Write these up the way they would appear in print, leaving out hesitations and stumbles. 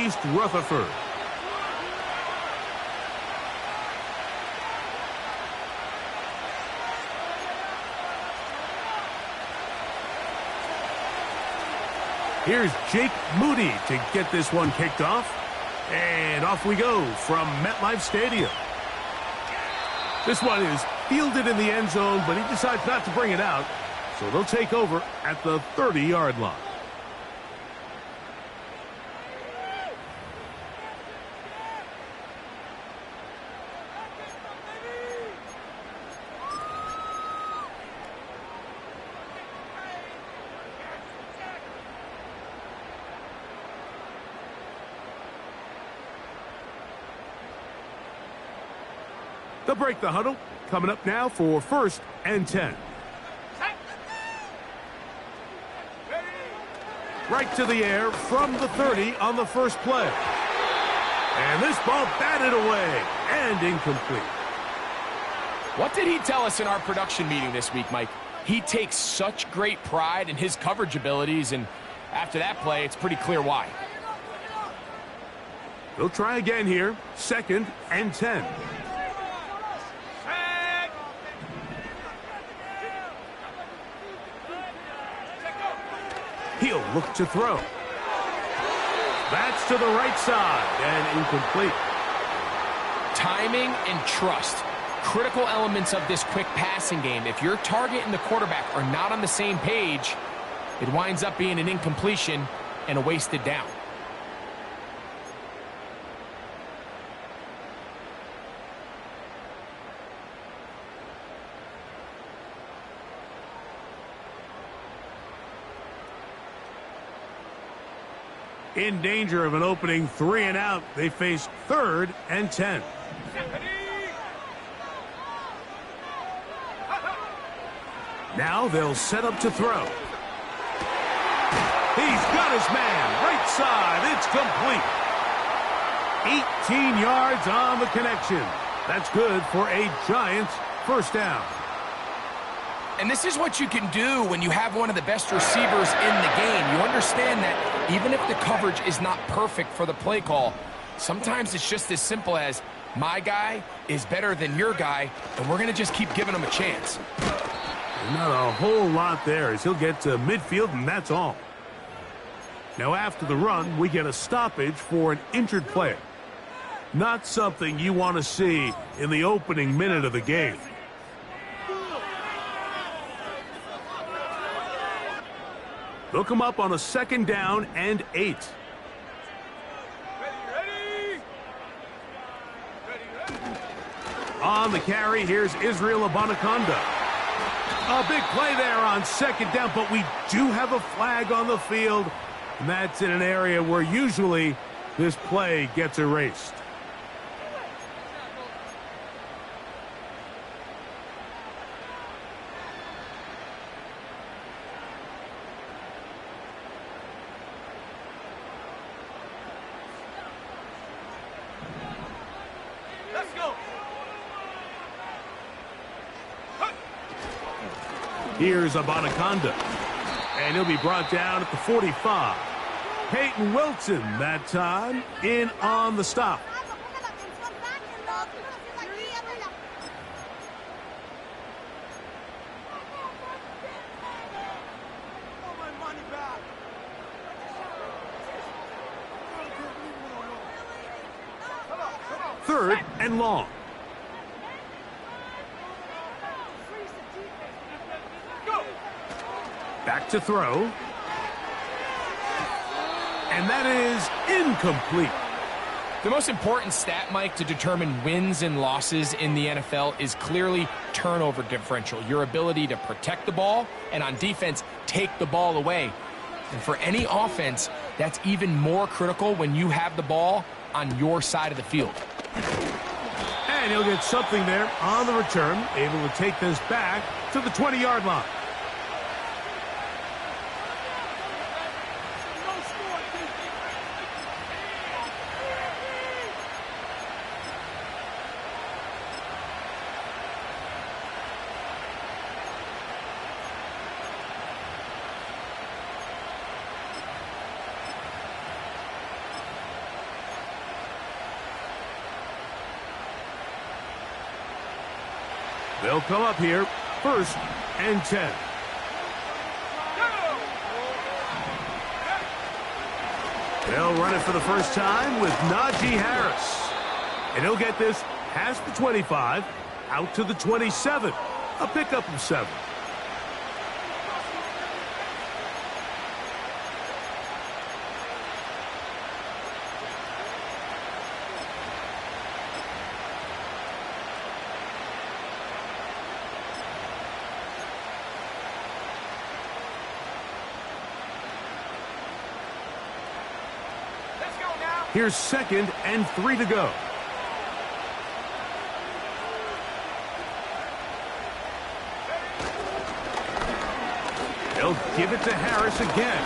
East Rutherford. Here's Jake Moody to get this one kicked off. And off we go from MetLife Stadium. This one is fielded in the end zone, but he decides not to bring it out. So they'll take over at the 30-yard line. They'll break the huddle. Coming up now for 1st and 10. Right to the air from the 30 on the first play. And this ball batted away and incomplete. What did he tell us in our production meeting this week, Mike? He takes such great pride in his coverage abilities, and after that play, it's pretty clear why. They'll try again here. 2nd and 10. He'll look to throw. That's to the right side and incomplete. Timing and trust. Critical elements of this quick passing game. If your target and the quarterback are not on the same page, it winds up being an incompletion and a wasted down. In danger of an opening 3 and out, they face 3rd and 10. Now they'll set up to throw. He's got his man, right side, it's complete. 18 yards on the connection. That's good for a Giants first down. And this is what you can do when you have one of the best receivers in the game. You understand that even if the coverage is not perfect for the play call, sometimes it's just as simple as my guy is better than your guy, and we're going to just keep giving him a chance. Not a whole lot there as he'll get to midfield, and that's all. Now after the run, we get a stoppage for an injured player. Not something you want to see in the opening minute of the game. They'll come up on a 2nd down and 8. On the carry, here's Israel Abanaconda. A big play there on 2nd down, but we do have a flag on the field, and that's in an area where usually this play gets erased. Here's Abanaconda, and he'll be brought down at the 45. Peyton Wilson that time in on the stop. Third and long. Back to throw. And that is incomplete. The most important stat, Mike, to determine wins and losses in the NFL is clearly turnover differential. Your ability to protect the ball and on defense, take the ball away. And for any offense, that's even more critical when you have the ball on your side of the field. And he'll get something there on the return, able to take this back to the 20-yard line. They'll come up here, 1st and 10. They'll run it for the first time with NYG Harris. And he'll get this past the 25, out to the 27. A pickup of 7. Here's 2nd and 3 to go. They'll give it to Harris again.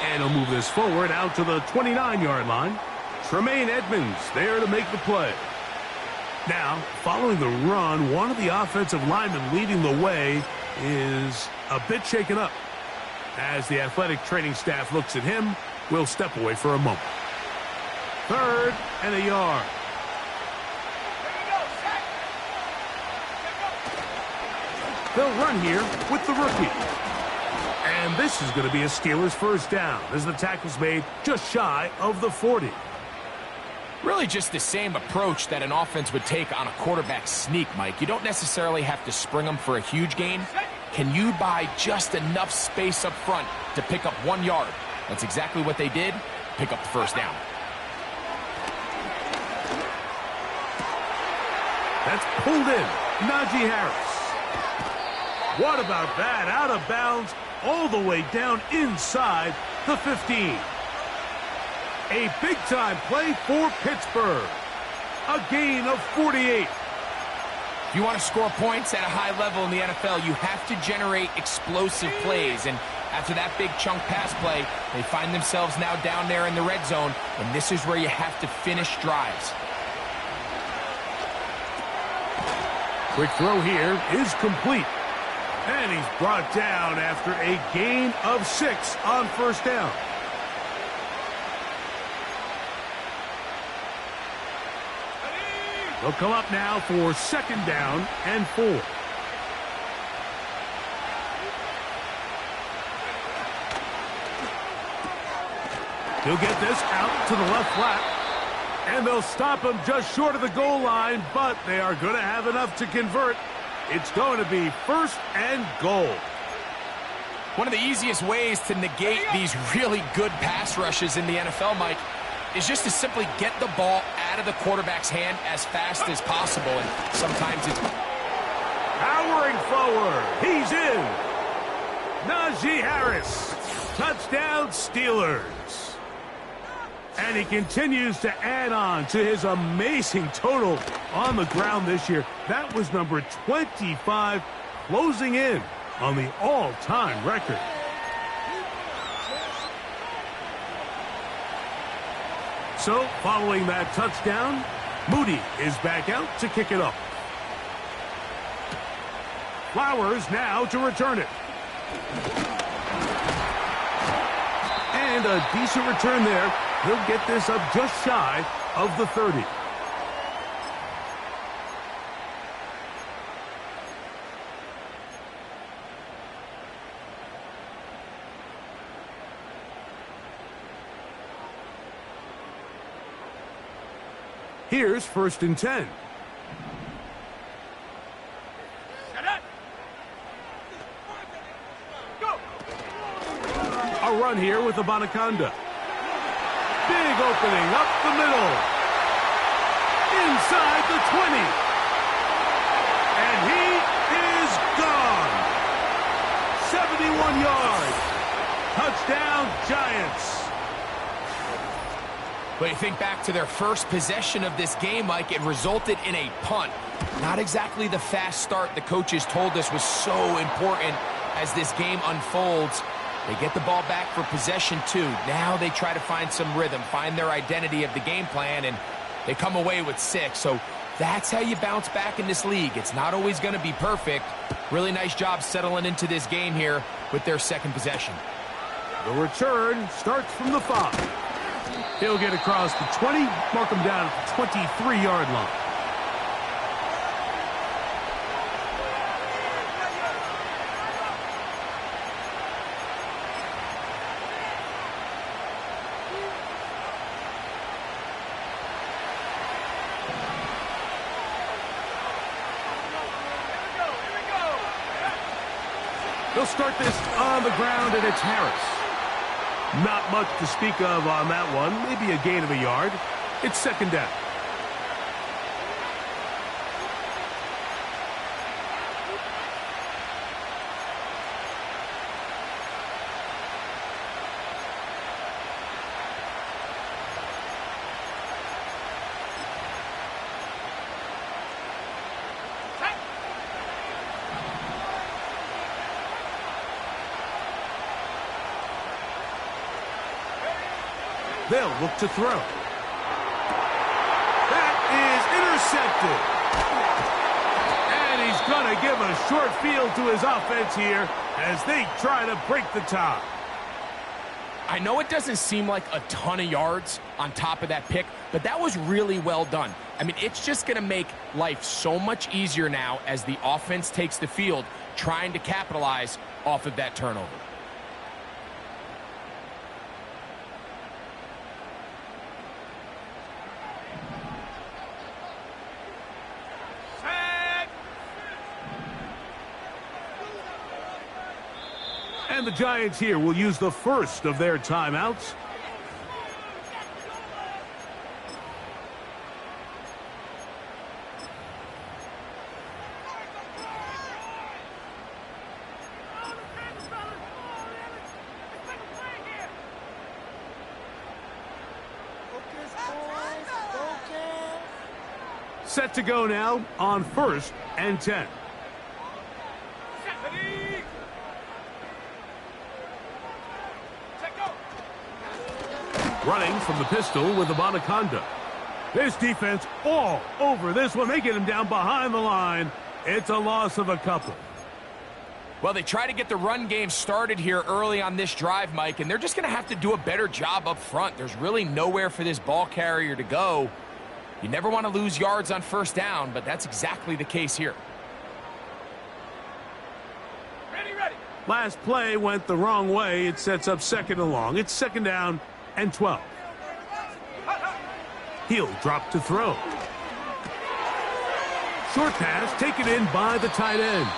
And he'll move this forward out to the 29-yard line. Tremaine Edmonds there to make the play. Now, following the run, one of the offensive linemen leading the way is a bit shaken up. As the athletic training staff looks at him, we'll step away for a moment. 3rd and a yard. They'll run here with the rookie. And this is going to be a Steelers first down as the tackle's made just shy of the 40. Really just the same approach that an offense would take on a quarterback sneak, Mike. You don't necessarily have to spring them for a huge gain. Can you buy just enough space up front to pick up 1 yard? That's exactly what they did. Pick up the first down. That's pulled in. NYG Harris. What about that? Out of bounds all the way down inside the 15. A big-time play for Pittsburgh. A gain of 48. If you want to score points at a high level in the NFL, you have to generate explosive plays. And after that big chunk pass play, they find themselves now down there in the red zone. And this is where you have to finish drives. Quick throw here is complete. And he's brought down after a gain of 6 on first down. They'll come up now for 2nd down and 4. He'll get this out to the left flat. And they'll stop him just short of the goal line, but they are going to have enough to convert. It's going to be 1st and goal. One of the easiest ways to negate these really good pass rushes in the NFL, Mike, is just to simply get the ball out of the quarterback's hand as fast as possible. And sometimes it's powering forward. He's in. Najee Harris. Touchdown, Steelers. And he continues to add on to his amazing total on the ground this year. That was number 25, closing in on the all-time record. So, following that touchdown, Moody is back out to kick it up. Flowers now to return it. And a decent return there. He'll get this up just shy of the 30. Here's 1st and 10. A run here with Abanaconda. Big opening up the middle. Inside the 20. And he is gone. 71 yards. Touchdown, Giants. But you think back to their first possession of this game, Mike, it resulted in a punt. Not exactly the fast start the coaches told us was so important as this game unfolds. They get the ball back for possession 2. Now they try to find some rhythm, find their identity of the game plan, and they come away with 6. So that's how you bounce back in this league. It's not always going to be perfect. Really nice job settling into this game here with their 2nd possession. The return starts from the 5. He'll get across the 20, mark him down at the 23-yard line. They'll start this on the ground, and it's Harris. Not much to speak of on that one. Maybe a gain of a yard. It's second down. They'll look to throw. That is intercepted. And he's going to give a short field to his offense here as they try to break the tie. I know it doesn't seem like a ton of yards on top of that pick, but that was really well done. I mean, it's just going to make life so much easier now as the offense takes the field, trying to capitalize off of that turnover. And the Giants here will use the first of their timeouts. Set to go now on 1st and 10. Running from the pistol with Abanaconda. This defense all over this one. They get him down behind the line. It's a loss of a couple. Well, they try to get the run game started here early on this drive, Mike, and they're just going to have to do a better job up front. There's really nowhere for this ball carrier to go. You never want to lose yards on first down, but that's exactly the case here. Ready. Last play went the wrong way. It sets up second and long. It's second down and 12. He'll drop to throw. Short pass taken in by the tight end.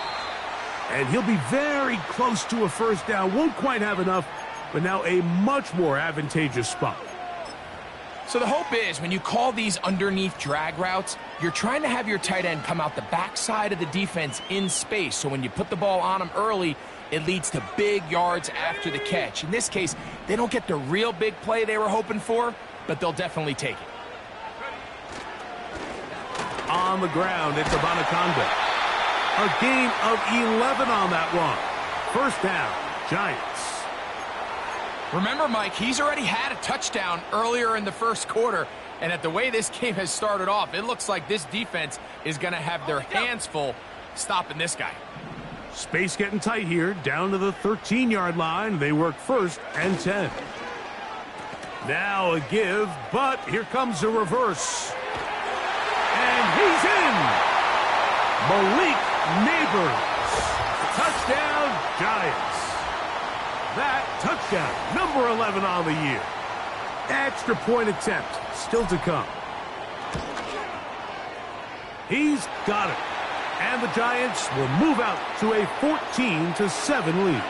And he'll be very close to a first down. Won't quite have enough, but now a much more advantageous spot. So the hope is when you call these underneath drag routes, you're trying to have your tight end come out the backside of the defense in space. So when you put the ball on him early, it leads to big yards after the catch. In this case, they don't get the real big play they were hoping for, but they'll definitely take it. On the ground, it's Abanaconda. A gain of 11 on that one. First down, Giants. Remember, Mike, he's already had a touchdown earlier in the first quarter, and at the way this game has started off, it looks like this defense is going to have their hands full stopping this guy. Space getting tight here, down to the 13-yard line. They work 1st and 10. Now a give, but here comes a reverse. And he's in. Malik Neighbors. Touchdown, Giants. That touchdown, number 11 on the year. Extra point attempt, still to come. He's got it. And the Giants will move out to a 14-7 lead.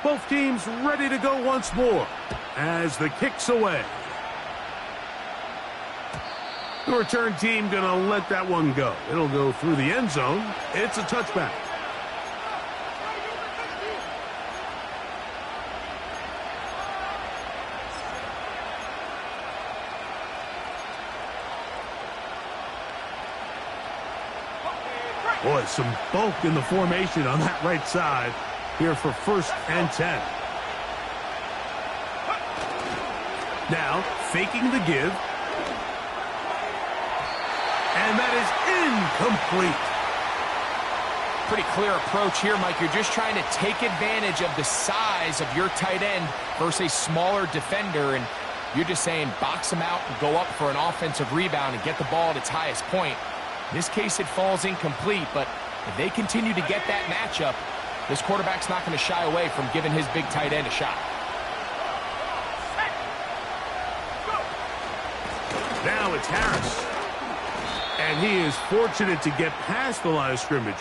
Both teams ready to go once more as the kick's away. The return team going to let that one go. It'll go through the end zone. It's a touchback. Boy, some bulk in the formation on that right side here for 1st and 10. Now, faking the give. And that is incomplete. Pretty clear approach here, Mike. You're just trying to take advantage of the size of your tight end versus a smaller defender, and you're just saying box him out and go up for an offensive rebound and get the ball at its highest point. In this case, it falls incomplete, but if they continue to get that matchup, this quarterback's not going to shy away from giving his big tight end a shot. It's Harris. And he is fortunate to get past the line of scrimmage.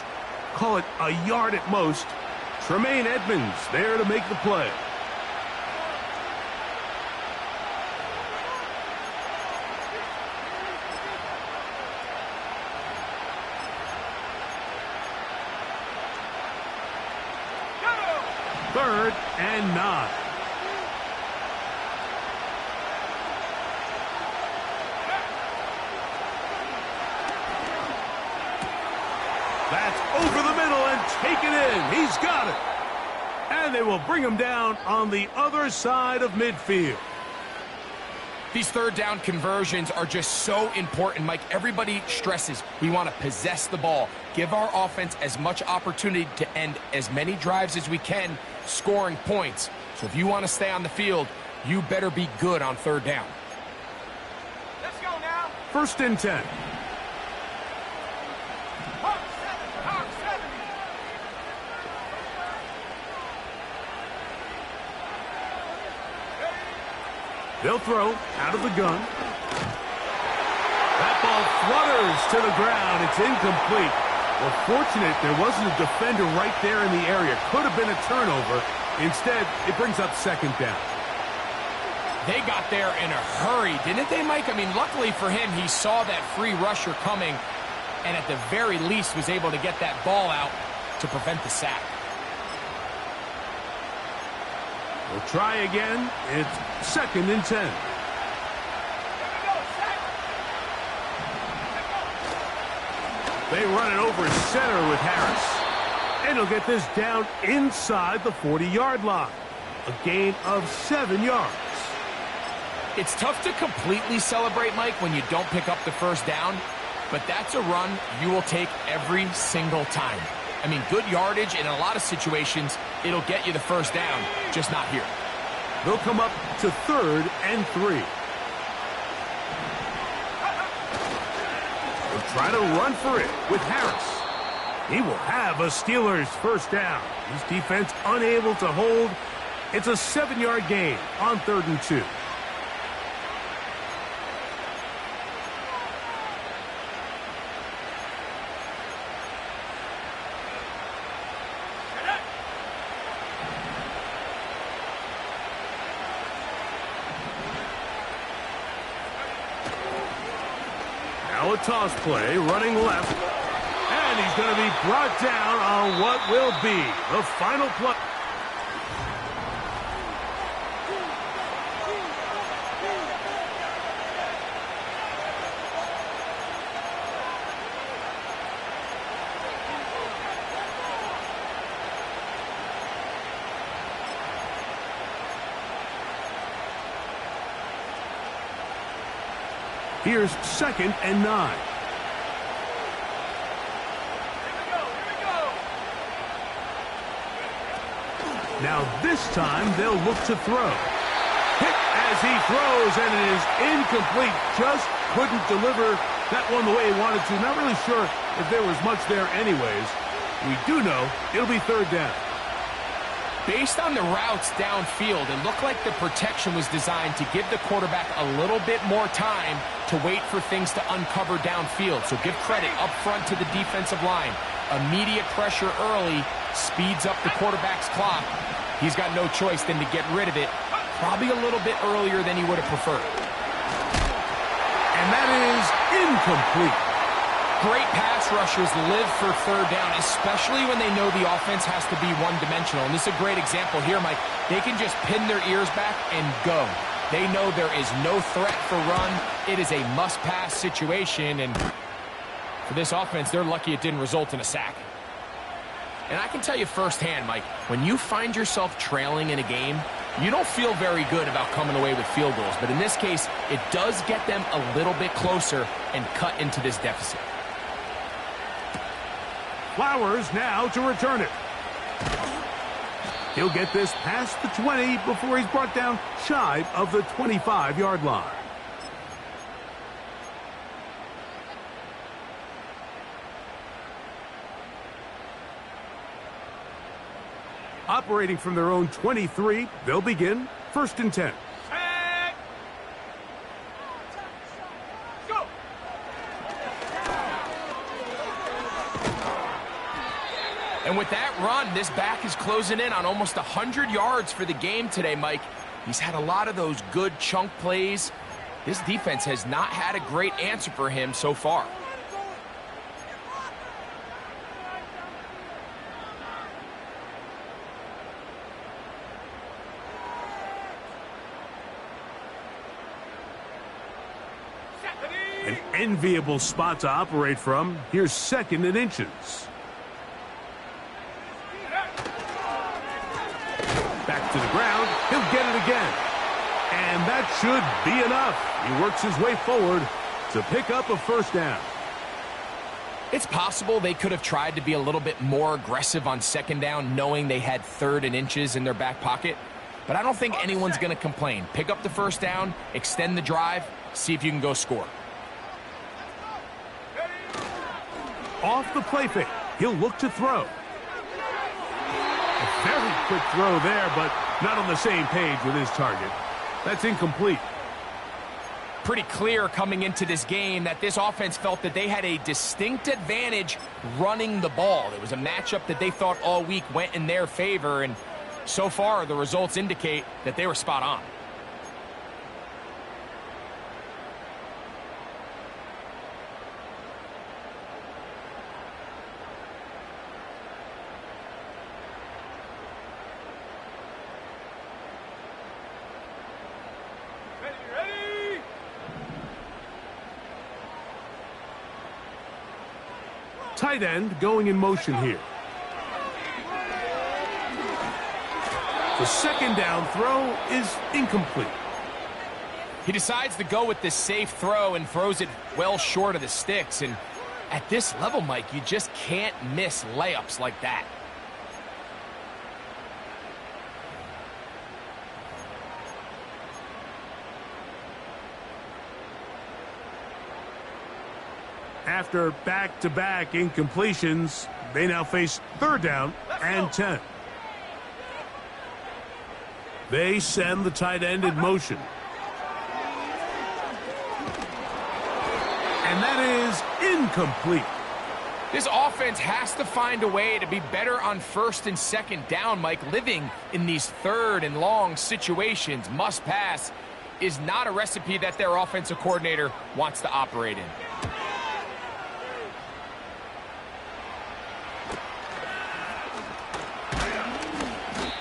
Call it a yard at most. Tremaine Edmonds there to make the play. Third and 9. That's over the middle and taken in. He's got it. And they will bring him down on the other side of midfield. These third down conversions are just so important, Mike. Everybody stresses we want to possess the ball, give our offense as much opportunity to end as many drives as we can, scoring points. So if you want to stay on the field, you better be good on third down. Let's go now. First and 10. They'll throw out of the gun. That ball flutters to the ground. It's incomplete. Well, fortunate there wasn't a defender right there in the area. Could have been a turnover. Instead, it brings up second down. They got there in a hurry, didn't they, Mike? I mean, luckily for him, he saw that free rusher coming and at the very least was able to get that ball out to prevent the sack. We'll try again. It's second and 10. They run it over center with Harris. And he'll get this down inside the 40-yard line. A gain of 7 yards. It's tough to completely celebrate, Mike, when you don't pick up the first down, but that's a run you will take every single time. I mean, good yardage, and in a lot of situations, it'll get you the first down, just not here. They'll come up to third and 3. They'll try to run for it with Harris. He will have a Steelers first down. His defense unable to hold. It's a 7-yard gain on third and 2. Now a toss play, running left. And he's going to be brought down on what will be the final play. Here's second and 9. Now this time they'll look to throw. Hit as he throws, and it is incomplete. Just couldn't deliver that one the way he wanted to. Not really sure if there was much there anyways. We do know it'll be third down. Based on the routes downfield, it looked like the protection was designed to give the quarterback a little bit more time to wait for things to uncover downfield. So give credit up front to the defensive line. Immediate pressure early speeds up the quarterback's clock. He's got no choice than to get rid of it, probably a little bit earlier than he would have preferred. And that is incomplete. Great pass rushers live for third down, especially when they know the offense has to be one-dimensional. And this is a great example here, Mike. They can just pin their ears back and go. They know there is no threat for run. It is a must-pass situation, and for this offense, they're lucky it didn't result in a sack. And I can tell you firsthand, Mike, when you find yourself trailing in a game, you don't feel very good about coming away with field goals. But in this case, it does get them a little bit closer and cut into this deficit. Flowers now to return it. He'll get this past the 20 before he's brought down shy of the 25-yard line. Operating from their own 23, they'll begin first and 10. Go. And with that run, this back is closing in on almost 100 yards for the game today, Mike. He's had a lot of those good chunk plays. This defense has not had a great answer for him so far. An enviable spot to operate from. Here's 2nd and inches. Back to the ground. He'll get it again. And that should be enough. He works his way forward to pick up a 1st down. It's possible they could have tried to be a little bit more aggressive on 2nd down, knowing they had 3rd and inches in their back pocket. But I don't think anyone's going to complain. Pick up the 1st down, extend the drive, see if you can go score. Off the play fake. He'll look to throw. A very quick throw there, but not on the same page with his target. That's incomplete. Pretty clear coming into this game that this offense felt that they had a distinct advantage running the ball. It was a matchup that they thought all week went in their favor, and so far the results indicate that they were spot on. Tight end going in motion here. The 2nd down throw is incomplete. He decides to go with this safe throw and throws it well short of the sticks. And at this level, Mike, you just can't miss layups like that. After back-to-back incompletions, they now face 3rd down and 10. They send the tight end in motion. And that is incomplete. This offense has to find a way to be better on 1st and 2nd down, Mike. Living in these 3rd and long situations, must pass, is not a recipe that their offensive coordinator wants to operate in.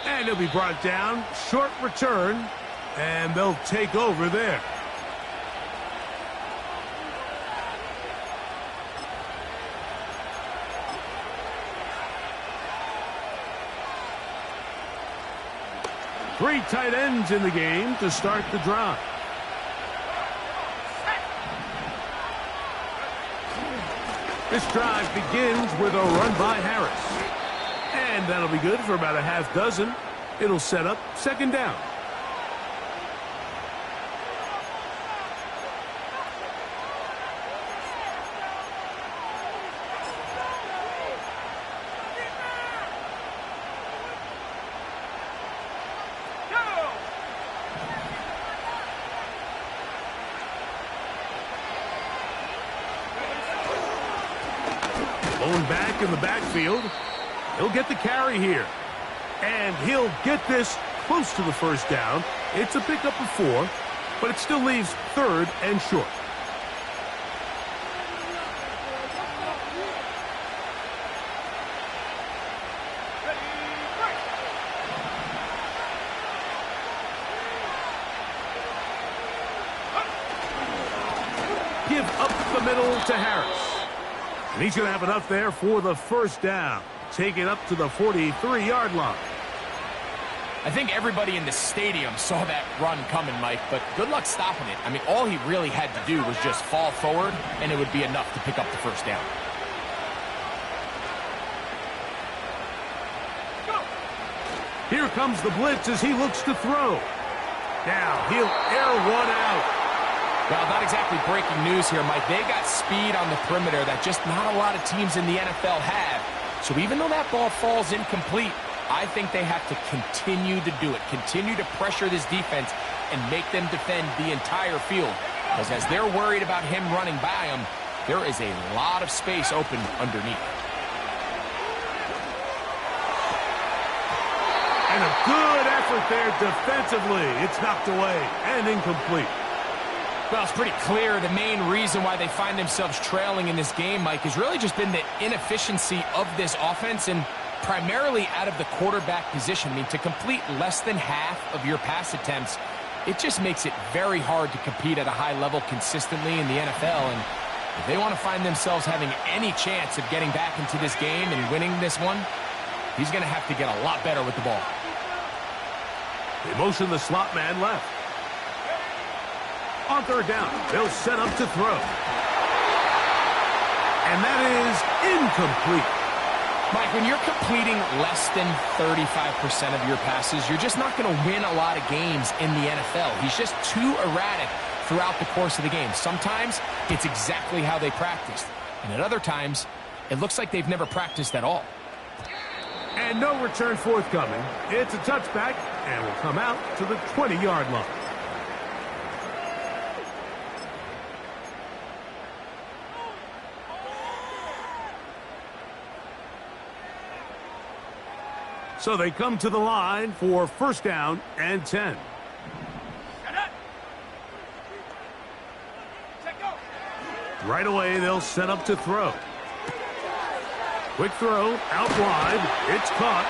And he'll be brought down. Short return. And they'll take over there. Three tight ends in the game to start the drive. This drive begins with a run by Harris. And that'll be good for about a half dozen. It'll set up 2nd down. Blown back in the backfield. He'll get the carry here. And he'll get this close to the 1st down. It's a pickup of 4, but it still leaves 3rd and short. Give up the middle to Harris. And he's going to have enough there for the 1st down. Take it up to the 43-yard line. I think everybody in the stadium saw that run coming, Mike, but good luck stopping it. I mean, all he really had to do was just fall forward, and it would be enough to pick up the 1st down. Here comes the blitz as he looks to throw. Now he'll air one out. Well, not exactly breaking news here, Mike. They got speed on the perimeter that just not a lot of teams in the NFL have. So even though that ball falls incomplete, I think they have to continue to do it. Continue to pressure this defense and make them defend the entire field. Because as they're worried about him running by them, there is a lot of space open underneath. Good effort there defensively. It's knocked away and incomplete. Well, it's pretty clear the main reason why they find themselves trailing in this game, Mike, has really just been the inefficiency of this offense and primarily out of the quarterback position. I mean, to complete less than half of your pass attempts, it just makes it very hard to compete at a high level consistently in the NFL. And if they want to find themselves having any chance of getting back into this game and winning this one, he's going to have to get a lot better with the ball. They motion the slot man left. On third down, they'll set up to throw. And that is incomplete. Mike, when you're completing less than 35% of your passes, you're just not going to win a lot of games in the NFL. He's just too erratic throughout the course of the game. Sometimes it's exactly how they practiced. And at other times, it looks like they've never practiced at all. And no return forthcoming. It's a touchback and will come out to the 20-yard line. So they come to the line for first down and 10. Right away, they'll set up to throw. Quick throw, out wide. It's caught.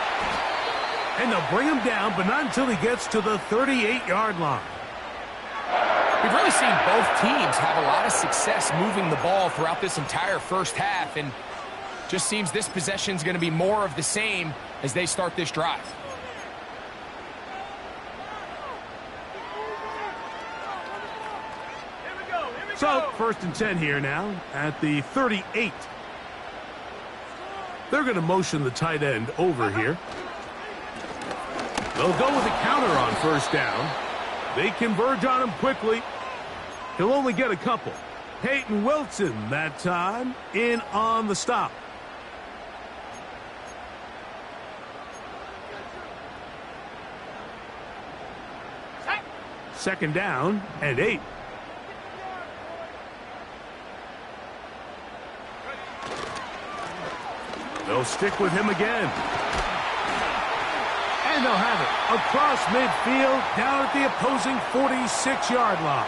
And they'll bring him down, but not until he gets to the 38-yard line. We've really seen both teams have a lot of success moving the ball throughout this entire first half, and just seems this possession's going to be more of the same as they start this drive. So, first and 10 here now at the 38. They're going to motion the tight end over here. They'll go with a counter on first down. They converge on him quickly. He'll only get a couple. Peyton Wilson that time in on the stop. Second down and 8. They'll stick with him again. And they'll have it across midfield down at the opposing 46-yard line.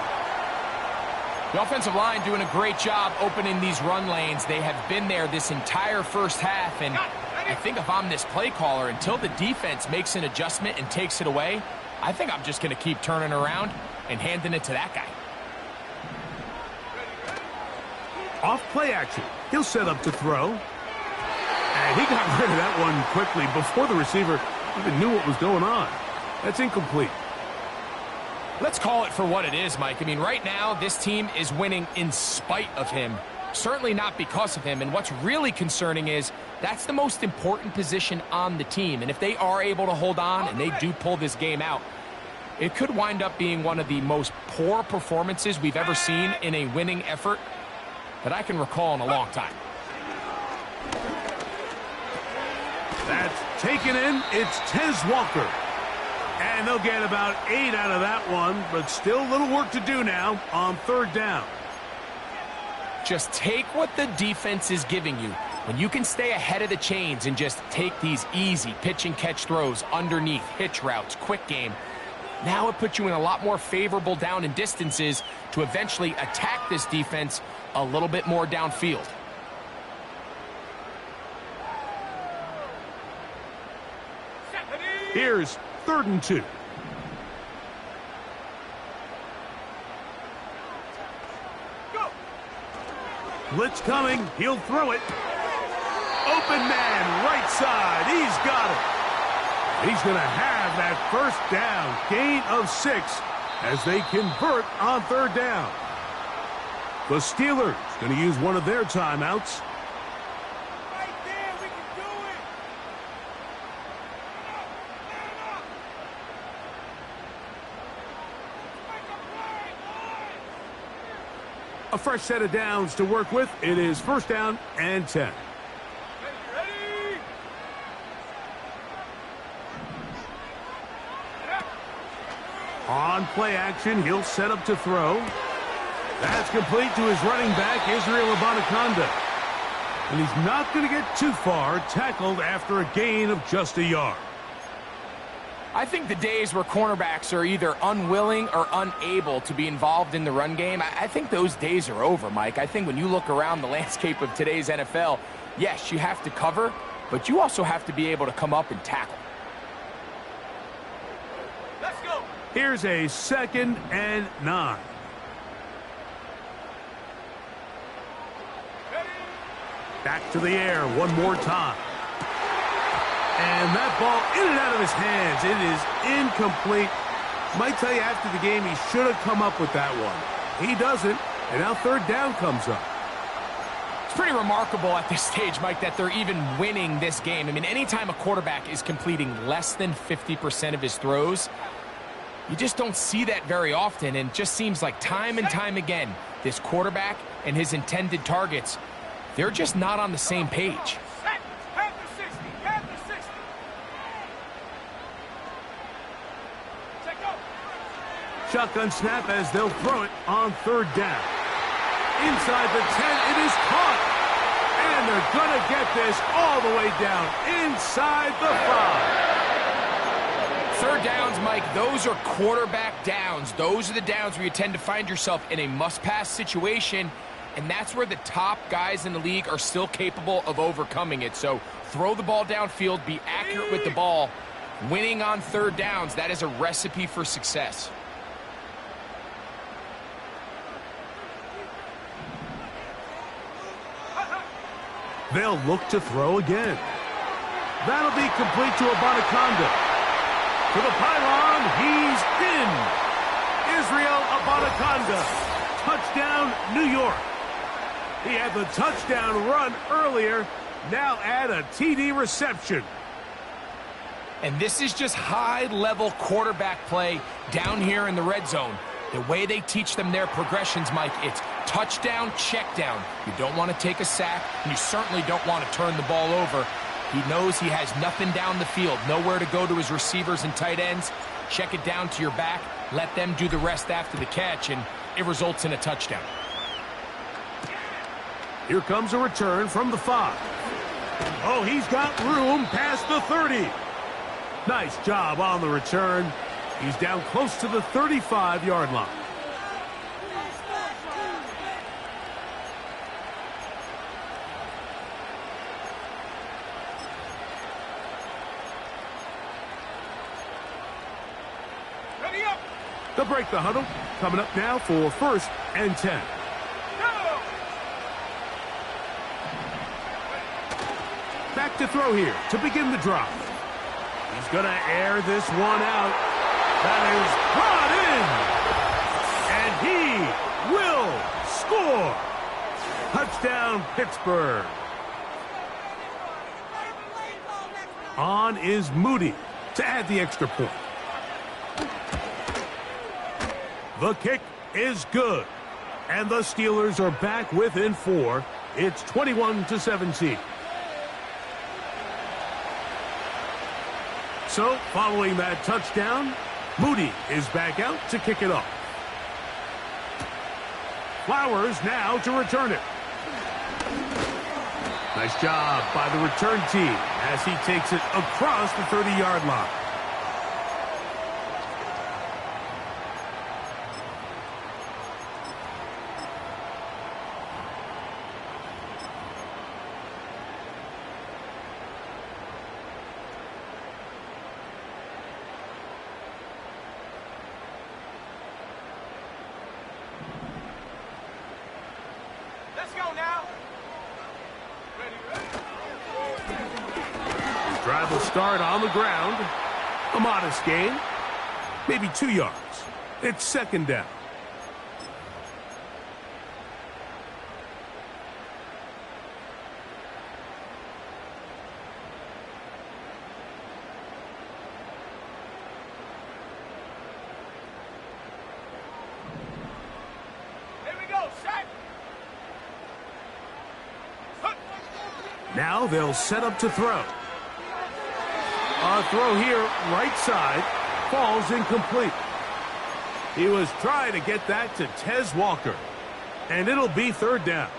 The offensive line doing a great job opening these run lanes. They have been there this entire first half, and I think if I'm this play caller, until the defense makes an adjustment and takes it away, I think I'm just going to keep turning around and handing it to that guy. Off play action. He'll set up to throw. And he got rid of that one quickly before the receiver even knew what was going on. That's incomplete. Let's call it for what it is, Mike. I mean, right now, this team is winning in spite of him. Certainly not because of him. And what's really concerning is that's the most important position on the team. And if they are able to hold on and they do pull this game out, it could wind up being one of the most poor performances we've ever seen in a winning effort that I can recall in a long time. That's taken in. It's Tez Walker. And they'll get about 8 out of that one, but still a little work to do now on third down. Just take what the defense is giving you. When you can stay ahead of the chains and just take these easy pitch and catch throws underneath, hitch routes, quick game, now it puts you in a lot more favorable down and distances to eventually attack this defense a little bit more downfield. Here's third and 2. Blitz coming. He'll throw it. Open man, right side. He's got it. He's going to have that first down. Gain of 6 as they convert on third down. The Steelers going to use one of their timeouts. A fresh set of downs to work with. It is first down and 10. Ready? On play action, he'll set up to throw. That's complete to his running back, Israel Abanikanda. And he's not going to get too far, tackled after a gain of just a yard. I think the days where cornerbacks are either unwilling or unable to be involved in the run game, I think those days are over, Mike. I think when you look around the landscape of today's NFL, yes, you have to cover, but you also have to be able to come up and tackle. Let's go. Here's a 2nd and 9. Back to the air one more time. And that ball in and out of his hands. It is incomplete. Might tell you after the game he should have come up with that one. He doesn't, and now 3rd down comes up. It's pretty remarkable at this stage, Mike, that they're even winning this game. I mean, anytime a quarterback is completing less than 50% of his throws, you just don't see that very often, and it just seems like time and time again, this quarterback and his intended targets, they're just not on the same page. Shotgun snap as they'll throw it on 3rd down. Inside the 10, it is caught. And they're going to get this all the way down inside the 5. 3rd downs, Mike, those are quarterback downs. Those are the downs where you tend to find yourself in a must-pass situation, and that's where the top guys in the league are still capable of overcoming it. So throw the ball downfield, be accurate with the ball. Winning on 3rd downs, that is a recipe for success. They'll look to throw again. That'll be complete to Abanaconda. To the pylon, he's in. Israel Abanaconda. Touchdown, New York. He had the touchdown run earlier. Now add a TD reception. And this is just high-level quarterback play down here in the red zone. The way they teach them their progressions, Mike, it's touchdown, check down. You don't want to take a sack, and you certainly don't want to turn the ball over. He knows he has nothing down the field, nowhere to go to his receivers and tight ends. Check it down to your back, let them do the rest after the catch, and it results in a touchdown. Here comes a return from the 5. Oh, he's got room past the 30. Nice job on the return. He's down close to the 35-yard line. Ready up. They'll break the huddle. Coming up now for 1st and 10. Go. Back to throw here to begin the drive. He's going to air this one out. That is brought in. And he will score. Touchdown, Pittsburgh. On is Moody to add the extra point. The kick is good. And the Steelers are back within 4. It's 21-17. So, following that touchdown, Moody is back out to kick it off. Flowers now to return it. Nice job by the return team as he takes it across the 30-yard line. Let's go now. Ready. Drive will start on the ground. A modest gain. Maybe 2 yards. It's 2nd down. Here we go. Set. Now they'll set up to throw. A throw here, right side, falls incomplete. He was trying to get that to Tez Walker. And it'll be 3rd down.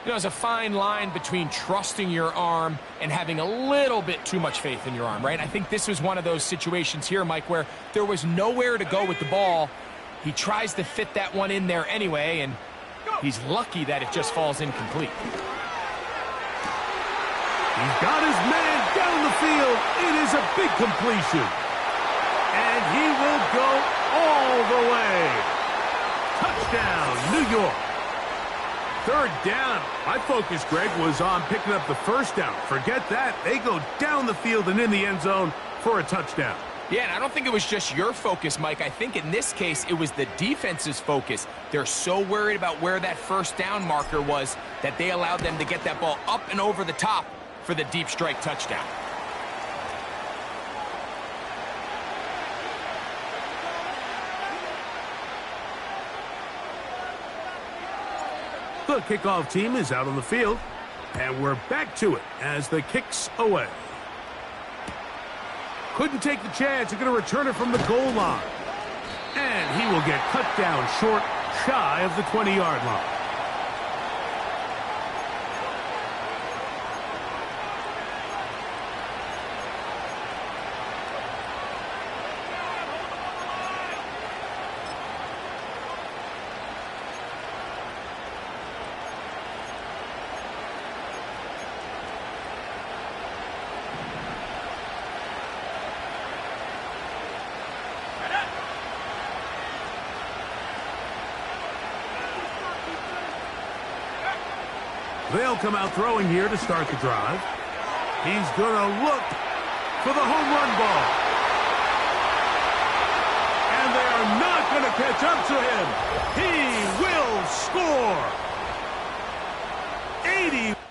You know, there's a fine line between trusting your arm and having a little bit too much faith in your arm, right? I think this was one of those situations here, Mike, where there was nowhere to go with the ball. He tries to fit that one in there anyway, and he's lucky that it just falls incomplete. He's got his man down the field. It is a big completion. And he will go all the way. Touchdown, New York. Third down. My focus, Greg, was on picking up the first down. Forget that. They go down the field and in the end zone for a touchdown. Yeah, and I don't think it was just your focus, Mike. I think in this case, it was the defense's focus. They're so worried about where that first down marker was that they allowed them to get that ball up and over the top for the deep strike touchdown. The kickoff team is out on the field, and we're back to it as the kick's away. Couldn't take the chance. He's going to return it from the goal line. And he will get cut down short, shy of the 20-yard line. They'll come out throwing here to start the drive. He's going to look for the home run ball. And they are not going to catch up to him. He will score. 80.